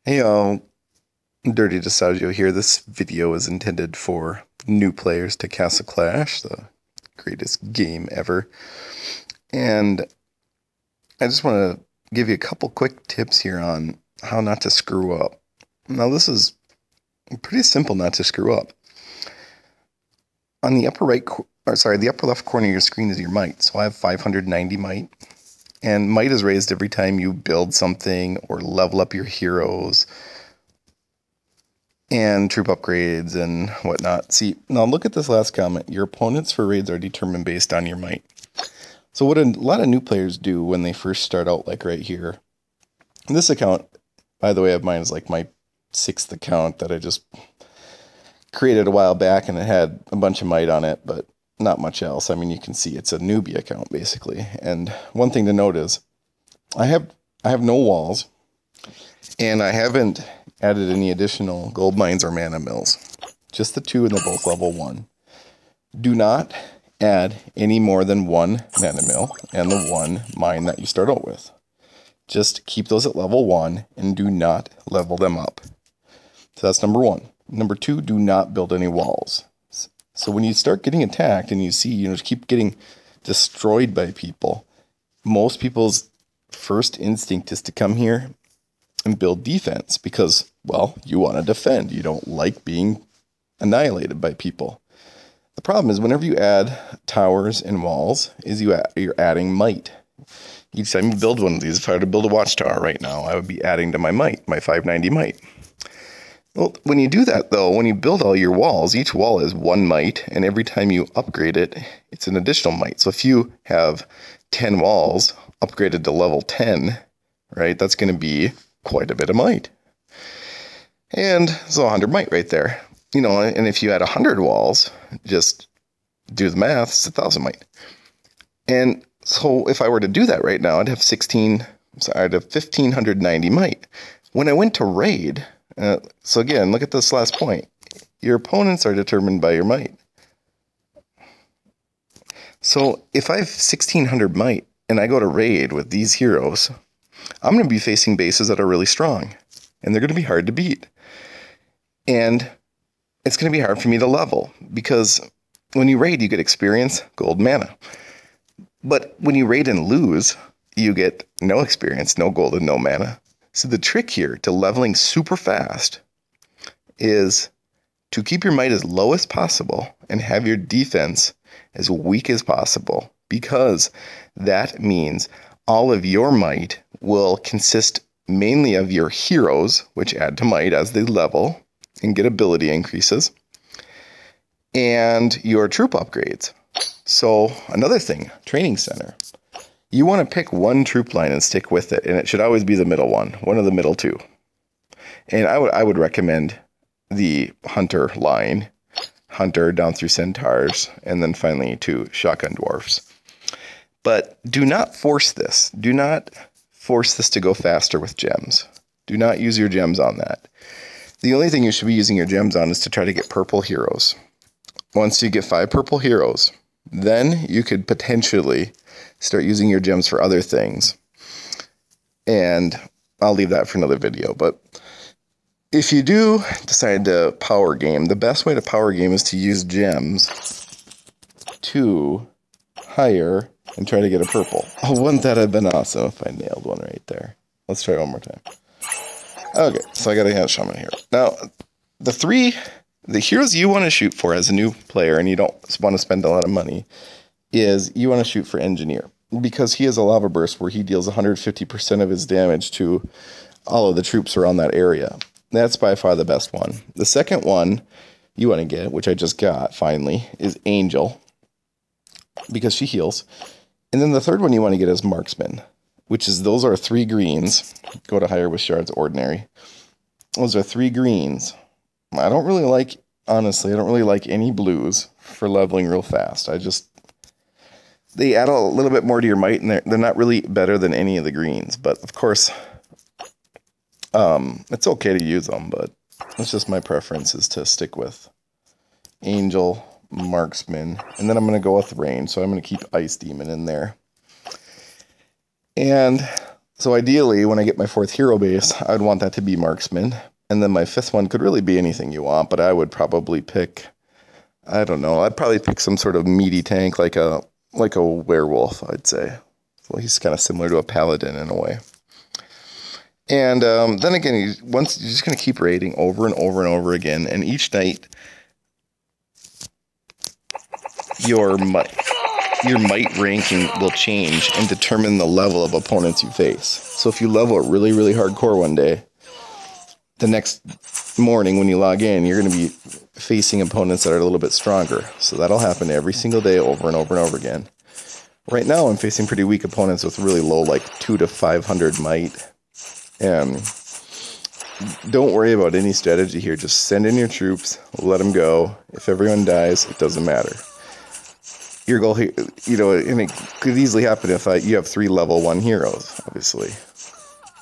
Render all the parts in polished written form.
Hey y'all, Dirty Distaggio here. This video is intended for new players to Castle Clash, the greatest game ever. And I just want to give you a couple quick tips here on how not to screw up. Now this is pretty simple not to screw up. On the upper the upper left corner of your screen is your might. So I have 590 might. And might is raised every time you build something or level up your heroes and troop upgrades and whatnot. See, now look at this last comment. Your opponents for raids are determined based on your might. So what a lot of new players do when they first start out, like right here. This account, by the way, of mine is like my 6th account that I just created a while back, and it had a bunch of might on it, but not much else. I mean, you can see it's a newbie account basically. And one thing to note is I have no walls, and I haven't added any additional gold mines or mana mills. Just the two, and they're both level 1. Do not add any more than 1 mana mill and the 1 mine that you start out with. Just keep those at level 1 and do not level them up. So that's number 1. Number 2, do not build any walls. So when you start getting attacked and you see, keep getting destroyed by people, most people's first instinct is to come here and build defense because, well, you want to defend. You don't like being annihilated by people. The problem is whenever you add towers and walls, you're adding might. Each time you build one of these, if I were to build a watchtower right now, I would be adding to my might, my 590 might. Well, when you do that, though, when you build all your walls, each wall is 1 might, and every time you upgrade it, it's an additional might. So if you have 10 walls upgraded to level 10, right, that's going to be quite a bit of might. And so 100 might right there. And if you had 100 walls, just do the math, it's 1,000 might. And so if I were to do that right now, I'd have 1,590 might. When I went to raid, so again, look at this last point. Your opponents are determined by your might. So if I have 1,600 might and I go to raid with these heroes, I'm going to be facing bases that are really strong, and they're going to be hard to beat. And it's going to be hard for me to level, because when you raid, you get experience, gold, mana. But when you raid and lose, you get no experience, no gold, and no mana. So the trick here to leveling super fast is to keep your might as low as possible and have your defense as weak as possible, because that means all of your might will consist mainly of your heroes, which add to might as they level and get ability increases, and your troop upgrades. So another thing, training center. You want to pick one troop line and stick with it, and it should always be the middle one of the middle two. And I would recommend the hunter line, hunter down through centaurs, and then finally to shotgun dwarfs. But do not force this. Do not force this to go faster with gems. Do not use your gems on that. The only thing you should be using your gems on is to try to get purple heroes. Once you get 5 purple heroes, then you could potentially start using your gems for other things. And I'll leave that for another video. But if you do decide to power game, the best way to power game is to use gems to hire and try to get a purple. Oh, wouldn't that have been awesome if I nailed one right there? Let's try one more time. Okay, so I got a shaman here. Now, the heroes you want to shoot for as a new player, and you don't want to spend a lot of money, is you want to shoot for engineer, because he has a lava burst where he deals 150% of his damage to all of the troops around that area. That's by far the best one. The second one you want to get, which I just got finally, is Angel, because she heals. And then the third one you want to get is Marksman, those are 3 greens. Go to higher with shards, ordinary. Those are 3 greens. I don't really like any blues for leveling real fast. They add a little bit more to your might, and they're not really better than any of the greens. But of course, it's okay to use them, but it's just my preference is to stick with Angel, Marksman, and then I'm going to go with Range, so I'm going to keep Ice Demon in there. And So ideally, when I get my 4th hero base, I'd want that to be marksman. And then my 5th one could really be anything you want, but I would probably pick, I don't know, I'd probably pick some sort of meaty tank like a werewolf, I'd say. So he's kind of similar to a paladin in a way. And then again, you're just going to keep raiding over and over and over again. And each night, your might ranking will change and determine the level of opponents you face. So if you level it really, really hardcore one day, the next morning when you log in, you're going to be facing opponents that are a little bit stronger. So that'll happen every single day over and over and over again. Right now, I'm facing pretty weak opponents with really low, like 200 to 500 might. And don't worry about any strategy here. Just send in your troops, let them go. If everyone dies, it doesn't matter. Your goal here, and it could easily happen if you have 3 level 1 heroes, obviously.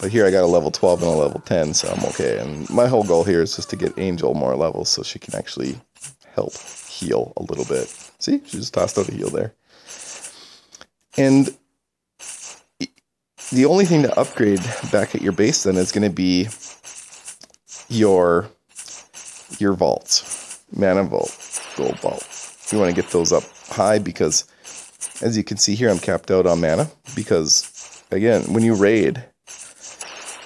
But here I got a level 12 and a level 10, so I'm okay. And my whole goal here is just to get Angel more levels so she can actually help heal a little bit. See? She just tossed out a heal there. And the only thing to upgrade back at your base then is going to be your vaults. Mana vault, gold vault. You want to get those up high because, as you can see here, I'm capped out on mana. Because, again, when you raid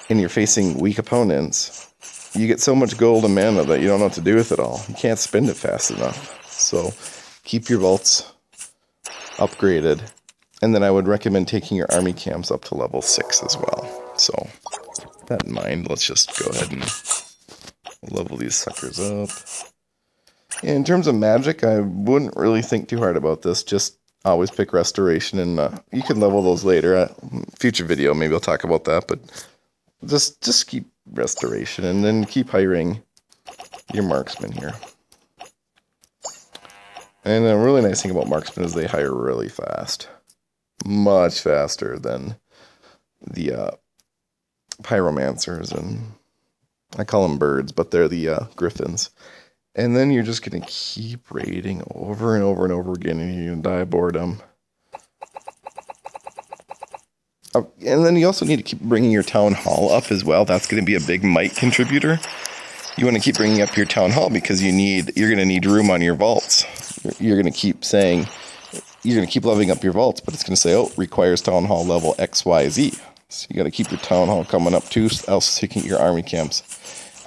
and you're facing weak opponents, you get so much gold and mana that you don't know what to do with it all. You can't spend it fast enough. So keep your vaults upgraded. And then I would recommend taking your army camps up to level 6 as well. So with that in mind, let's just go ahead and level these suckers up. In terms of magic, I wouldn't really think too hard about this. Just always pick restoration, and you can level those later. Future video, maybe I'll talk about that, but just keep restoration, and then keep hiring your marksman here. And a really nice thing about marksmen is they hire really fast. Much faster than the pyromancers, and I call them birds, but they're the griffins. And then you're just going to keep raiding over and over and over again, and you're going to die of boredom. And then you also need to keep bringing your town hall up as well. That's going to be a big might contributor. You want to keep bringing up your town hall because you're going to need room on your vaults. You're going to keep saying, you're going to keep leveling up your vaults, but it's going to say, oh, requires town hall level XYZ. So you got to keep your town hall coming up too, else you can get your army camps.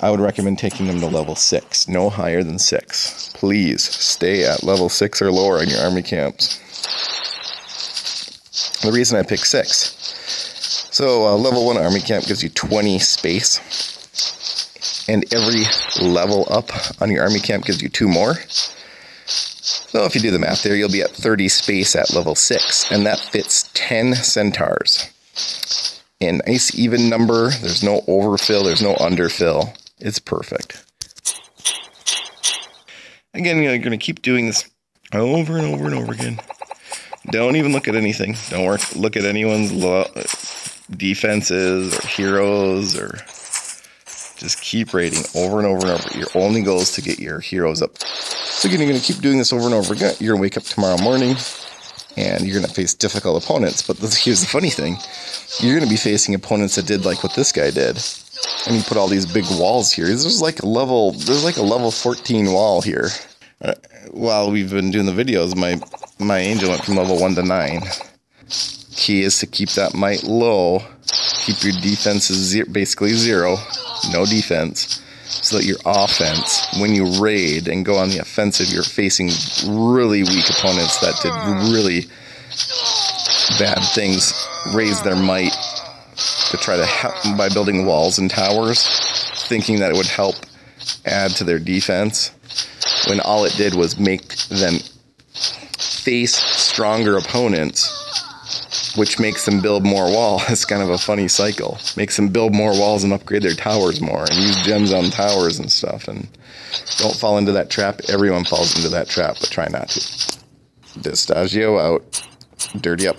I would recommend taking them to level 6, no higher than 6. Please stay at level 6 or lower on your army camps. The reason I picked 6. So level 1 army camp gives you 20 space. And every level up on your army camp gives you 2 more. So if you do the math there, you'll be at 30 space at level 6. And that fits 10 centaurs. A nice even number. There's no overfill. There's no underfill. It's perfect. Again, you're going to keep doing this over and over and over again. Don't even look at anything. Don't look at anyone's defenses or heroes, or just keep raiding over and over and over. Your only goal is to get your heroes up. So again, you're going to keep doing this over and over again. You're going to wake up tomorrow morning, and you're going to face difficult opponents. But here's the funny thing. You're going to be facing opponents that did like what this guy did. And you put all these big walls here. There's like a level 14 wall here. While we've been doing the videos, my angel went from level 1 to 9. Key is to keep that might low. Keep your defenses basically 0. No defense. So that your offense, when you raid and go on the offensive, you're facing really weak opponents that did really bad things, raise their might to try to help by building walls and towers, thinking that it would help add to their defense, when all it did was make them face stronger opponents, which makes them build more wall. It's kind of a funny cycle. Makes them build more walls and upgrade their towers more and use gems on towers and stuff. And don't fall into that trap. Everyone falls into that trap, but try not to. Distaggio out. Dirty up.